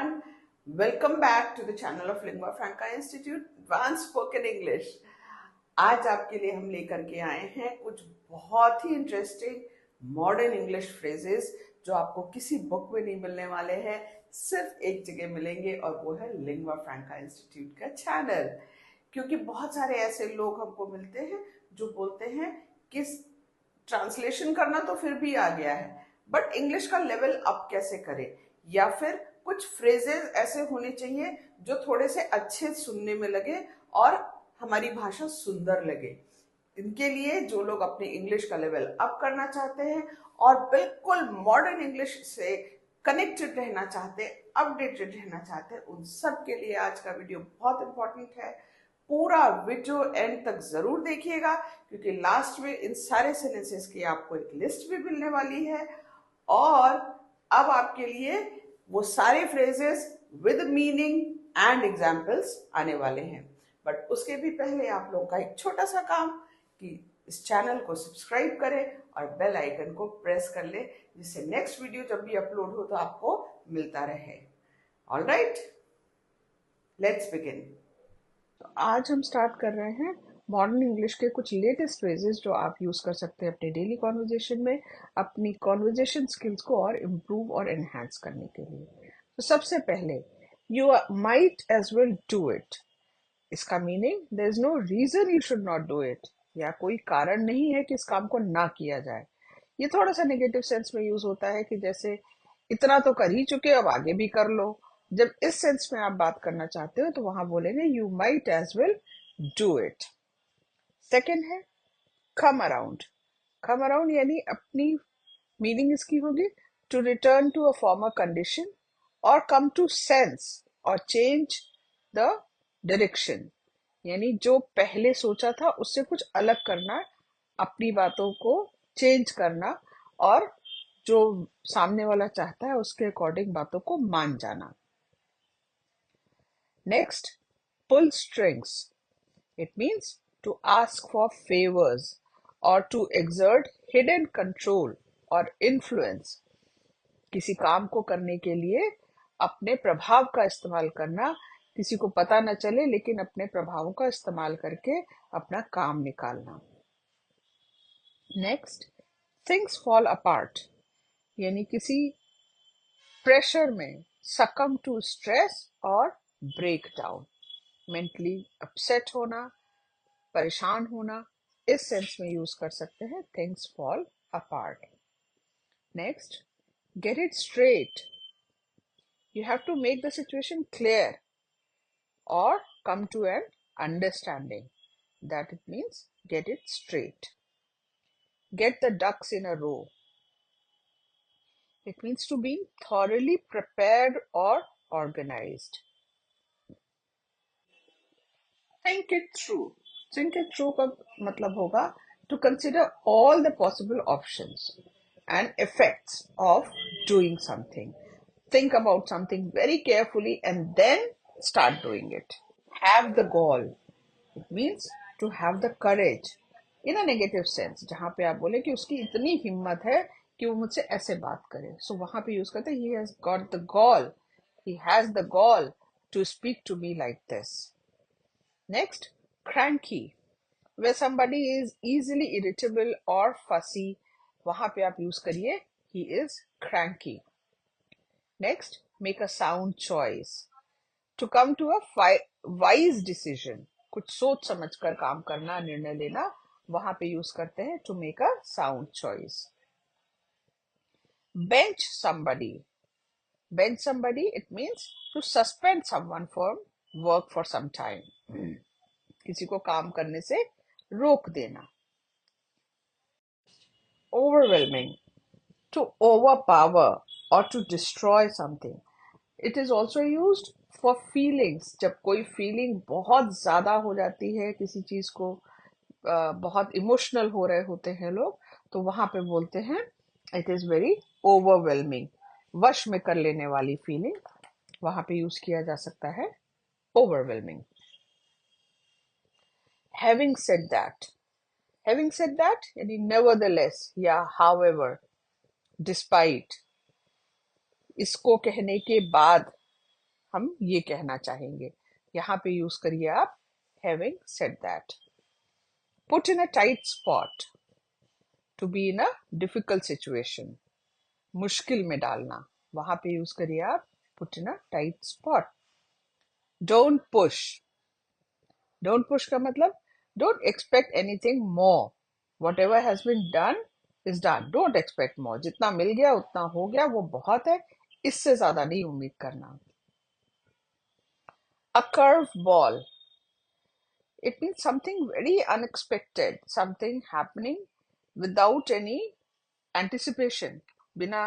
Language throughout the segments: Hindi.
everyone. Welcome back to the channel of Lingua Franca Institute Advanced Spoken English. आज आपके लिए हम लेकर के आए हैं कुछ बहुत ही इंटरेस्टिंग मॉडर्न इंग्लिश फ्रेजेस जो आपको किसी बुक में नहीं मिलने वाले हैं, सिर्फ एक जगह मिलेंगे और वो है लिंग्वा फ्रैंका इंस्टीट्यूट का चैनल। क्योंकि बहुत सारे ऐसे लोग हमको मिलते हैं जो बोलते हैं कि ट्रांसलेशन करना तो फिर भी आ गया है, बट इंग्लिश का लेवल अप कैसे करें, या फिर कुछ फ्रेजेस ऐसे होने चाहिए जो थोड़े से अच्छे सुनने में लगे और हमारी भाषा सुंदर लगे। इनके लिए जो लोग अपने इंग्लिश का लेवल अप करना चाहते हैं और बिल्कुल मॉडर्न इंग्लिश से कनेक्टेड रहना चाहते हैं, अपडेटेड रहना चाहते हैं, उन सब के लिए आज का वीडियो बहुत इंपॉर्टेंट है। पूरा वीडियो एंड तक जरूर देखिएगा क्योंकि लास्ट में इन सारे सेंटेंसेस की आपको एक लिस्ट भी मिलने वाली है और अब आपके लिए वो सारे phrases with meaning and examples आने वाले हैं। बट उसके भी पहले आप लोगों का एक छोटा सा काम कि इस चैनल को सब्सक्राइब करें और बेल आइकन को प्रेस कर ले, जिससे नेक्स्ट वीडियो जब भी अपलोड हो तो आपको मिलता रहे। Alright, let's begin. तो आज हम स्टार्ट कर रहे हैं मॉडर्न इंग्लिश के कुछ लेटेस्ट फ्रेजेस जो आप यूज कर सकते हैं अपने डेली कॉन्वर्जेशन में, अपनी कॉन्वर्जेशन स्किल्स को और इम्प्रूव और एनहांस करने के लिए। तो सबसे पहले, you might as well do it. इसका meaning, there is no reason you should not do it, या कोई कारण नहीं है कि इस काम को ना किया जाए। ये थोड़ा सा नेगेटिव सेंस में यूज होता है कि जैसे इतना तो कर ही चुके, अब आगे भी कर लो। जब इस सेंस में आप बात करना चाहते हो तो वहां बोलेंगे you might as well do it. Second है कम अराउंड। कम अराउंड यानी अपनी मीनिंग इसकी होगी to return to a former condition और कम टू सेंस और चेंज द डायरेक्शन, यानी जो पहले सोचा था उससे कुछ अलग करना, अपनी बातों को चेंज करना और जो सामने वाला चाहता है उसके अकॉर्डिंग बातों को मान जाना। Next, pull strings. It means to ask for favours और टू एक्सर्ट हिडन कंट्रोल और इन्फ्लुएंस। किसी काम को करने के लिए अपने प्रभाव का इस्तेमाल करना, किसी को पता न चले लेकिन अपने प्रभावों का इस्तेमाल करके अपना काम निकालना। नेक्स्ट, थिंग्स फॉल अपार्ट, यानी किसी प्रेशर में सकम टू स्ट्रेस और ब्रेक डाउन, मेंटली अपसेट होना, परेशान होना, इस सेंस में यूज कर सकते हैं things fall apart. Next, get it straight. You have to make the situation clear और come to an understanding. That it means get it straight. Get the ducks in a row. It means to be thoroughly prepared or organized. Think it through. Think it through का मतलब होगा to consider all the possible options and effects of doing something. Think about something very carefully and then start doing it. Have the goal. It means to have the courage in a negative sense, जहाँ पे आप बोले कि उसकी इतनी हिम्मत है कि वो मुझसे ऐसे बात करे, सो वहां पे यूज करते हैं he has got the gall, he has the gall to speak to me like this. Next, cranky, where somebody is easily irritable or fussy, वहां पे आप यूज करिए he is cranky. Next, make a sound choice. To come to a wise decision, कुछ सोच समझ कर काम करना, निर्णय लेना, वहां पे यूज करते हैं to make a sound choice. Bench somebody. Bench somebody, it means to suspend someone from work for some time. किसी को काम करने से रोक देना। Overwhelming, to overpower or to destroy something. It is also used for feelings. जब कोई फीलिंग बहुत ज्यादा हो जाती है, किसी चीज को बहुत इमोशनल हो रहे होते हैं लोग, तो वहां पे बोलते हैं इट इज वेरी ओवरवेलमिंग, वश में कर लेने वाली फीलिंग, वहां पे यूज किया जा सकता है overwhelming. Having said that. Having said that यानी नेवरदलेस या हाउएवर, डिस्पाइट, इसको कहने के बाद, हम ये कहना चाहेंगे। यहाँ पे यूज करिए आप having said that. Put in a tight spot, to be in a difficult situation, मुश्किल में डालना, वहां पे यूज करिए आप put in a tight spot. Don't push, don't push का मतलब don't expect anything more, whatever has been done is done, don't expect more, जितना मिल गया उतना हो गया, वो बहुत है, इससे ज्यादा नहीं उम्मीद करना। A curve ball, it means something very unexpected, something happening without any anticipation, बिना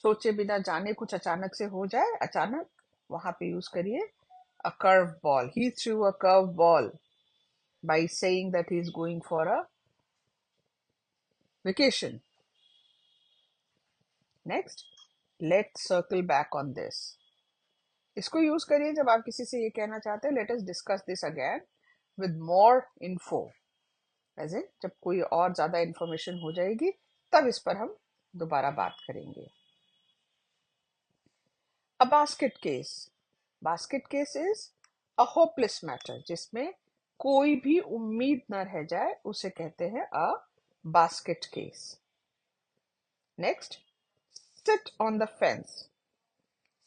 सोचे बिना जाने कुछ अचानक से हो जाए, अचानक, वहां पे यूज करिए a curve ball. He threw a curve ball by saying that he is going for a vacation. Next, let's circle back on this. इसको यूज करिए जब आप किसी से ये कहना चाहते हैं let us discuss this again with more info. As in जब कोई और ज्यादा इंफॉर्मेशन हो जाएगी तब इस पर हम दोबारा बात करेंगे। अ basket case, basket case is a hopeless matter, जिसमें कोई भी उम्मीद न रह जाए उसे कहते हैं a basket case. Next, sit on the fence,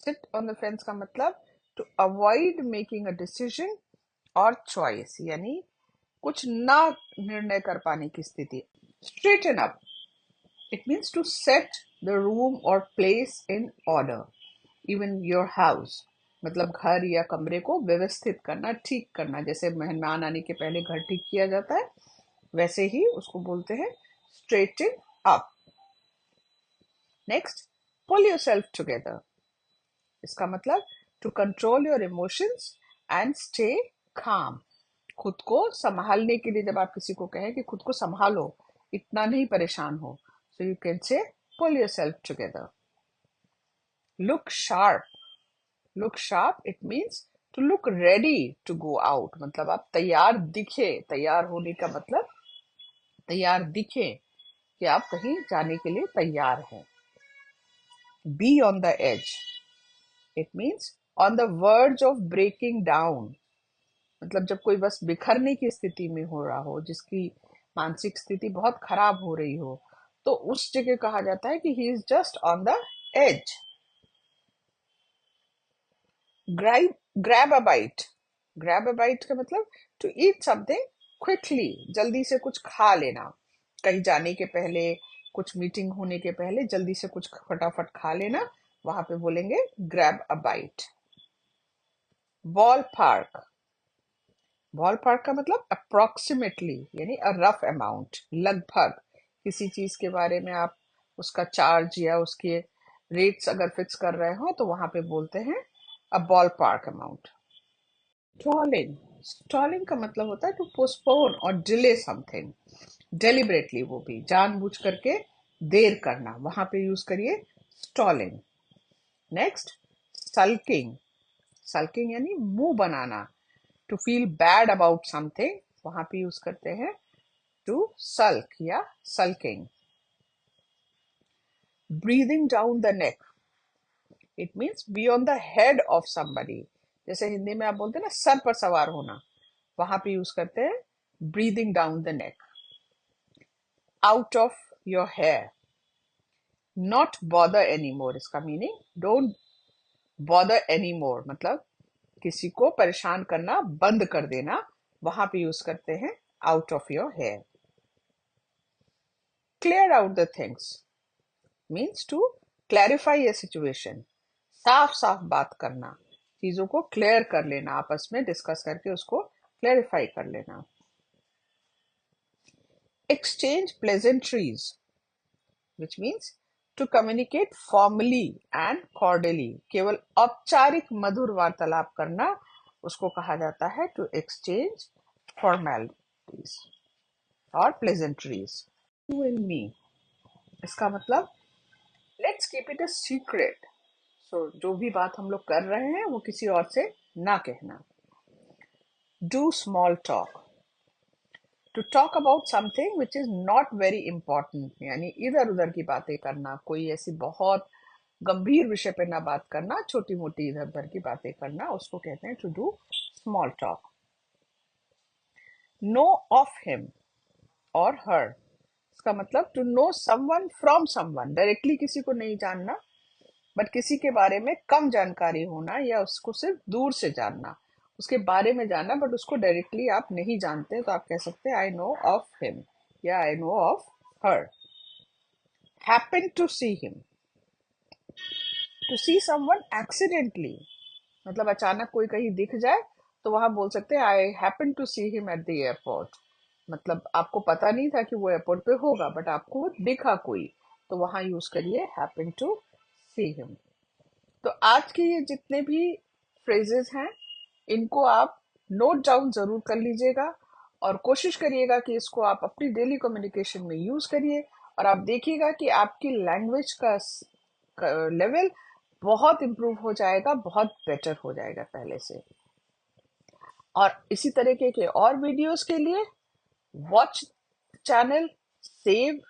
sit on the fence का मतलब to avoid making a decision और चॉइस, यानी कुछ ना निर्णय कर पाने की स्थिति। Straighten up, it means to set the room or place in order, even your house, मतलब घर या कमरे को व्यवस्थित करना, ठीक करना, जैसे मेहमान आने के पहले घर ठीक किया जाता है वैसे ही उसको बोलते हैं straighten up. Next, pull yourself together, इसका मतलब to control your emotions and stay calm, खुद को संभालने के लिए जब आप किसी को कहें कि खुद को संभालो, इतना नहीं परेशान हो, so you can say pull yourself together. Look sharp, look sharp, it means to look ready to go out, मतलब आप तैयार दिखे, तैयार होने का मतलब तैयार दिखे कि आप कहीं जाने के लिए तैयार हैं। Be on the edge, it means on the verge of breaking down, मतलब जब कोई बस बिखरने की स्थिति में हो रहा हो, जिसकी मानसिक स्थिति बहुत खराब हो रही हो, तो उस जगह कहा जाता है कि he is just on the edge. grab a bite, grab a bite का मतलब to eat something quickly, जल्दी से कुछ खा लेना, कहीं जाने के पहले, कुछ मीटिंग होने के पहले जल्दी से कुछ फटाफट खा लेना, वहां पे बोलेंगे grab a bite. Ball park, ball park का मतलब अप्रोक्सीमेटली, यानी अ रफ अमाउंट, लगभग किसी चीज के बारे में आप उसका चार्ज या उसके रेट्स अगर फिक्स कर रहे हो तो वहां पे बोलते हैं a ball park amount. Stalling, stalling का मतलब होता है टू पोस्टपोन और डिले समथिंग, डेलिबरेटली, वो भी जानबूझ करके देर करना, वहां पे यूज करिए स्टॉलिंग। नेक्स्ट, सल्किंग, सल्किंग यानी मुंह बनाना, to feel bad about something, वहां पे यूज करते हैं टू सल्क या sulking. Breathing down the neck, it means be on the head of somebody, जैसे हिंदी में आप बोलते हैं ना सर पर सवार होना, वहां पे यूज करते हैं breathing down the neck. Out of your hair, not bother any more, इसका meaning don't bother any more, मतलब किसी को परेशान करना बंद कर देना, वहां पे यूज करते हैं out of your hair. Clear out the things means to clarify a situation, साफ साफ बात करना, चीजों को क्लियर कर लेना, आपस में डिस्कस करके उसको क्लैरिफाई कर लेना। Exchange pleasantries, which means to communicate formally and cordially, केवल औपचारिक मधुर वार्तालाप करना, उसको कहा जाता है to exchange formalities और pleasantries. You and me, इसका मतलब let's keep it a secret, so जो भी बात हम लोग कर रहे हैं वो किसी और से ना कहना। Do small talk, to talk about something which is not very important, यानी इधर उधर की बातें करना, कोई ऐसी बहुत गंभीर विषय पे ना बात करना, छोटी मोटी इधर उधर की बातें करना, उसको कहते हैं to do small talk. Know of him और हर, इसका मतलब to know someone from someone, directly किसी को नहीं जानना, बट किसी के बारे में कम जानकारी होना या उसको सिर्फ दूर से जानना, उसके बारे में जानना बट उसको डायरेक्टली आप नहीं जानते, तो आप कह सकते हैं आई नो ऑफ हिम या I know of her. Happen to see him, to see someone accidentally, मतलब अचानक कोई कहीं दिख जाए तो वहां बोल सकते हैं I happen to see him at the airport, मतलब आपको पता नहीं था कि वो एयरपोर्ट पे होगा बट आपको वो दिखा कोई, तो वहां यूज करिए हैपन टू सी हिम। तो आज के ये जितने भी फ्रेजेस हैं इनको आप नोट डाउन जरूर कर लीजिएगा और कोशिश करिएगा कि इसको आप अपनी डेली कम्युनिकेशन में यूज करिए, और आप देखिएगा कि आपकी लैंग्वेज का लेवल बहुत इम्प्रूव हो जाएगा, बहुत बेटर हो जाएगा पहले से। और इसी तरीके के और वीडियोस के लिए वॉच चैनल, सेव,